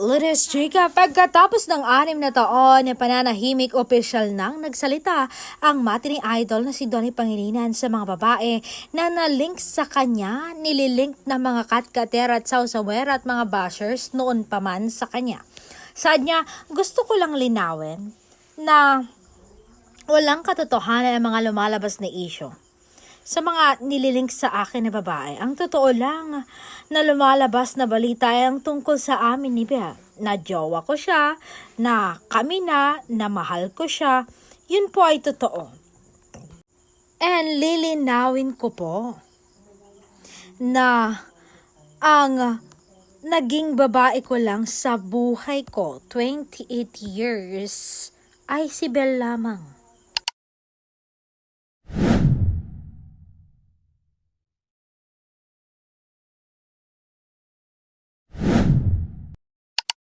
Lourdes Chica, pagkatapos ng 6 na taon na pananahimik, opisyal nang nagsalita ang matining idol na si Donnie Pangilinan sa mga babae na nalink sa kanya, nililink ng mga katkatera at sausawer at mga bashers noon pa man sa kanya. Saad niya, gusto ko lang linawin na walang katotohanan ang mga lumalabas na isyo sa mga nililink sa akin na babae. Ang totoo lang na lumalabas na balita ay ang tungkol sa amin ni Bea. Na jowa ko siya, na kami na mahal ko siya. Yun po ay totoo. And lilinawin ko po na ang naging babae ko lang sa buhay ko, 28 years, ay si Belle lamang.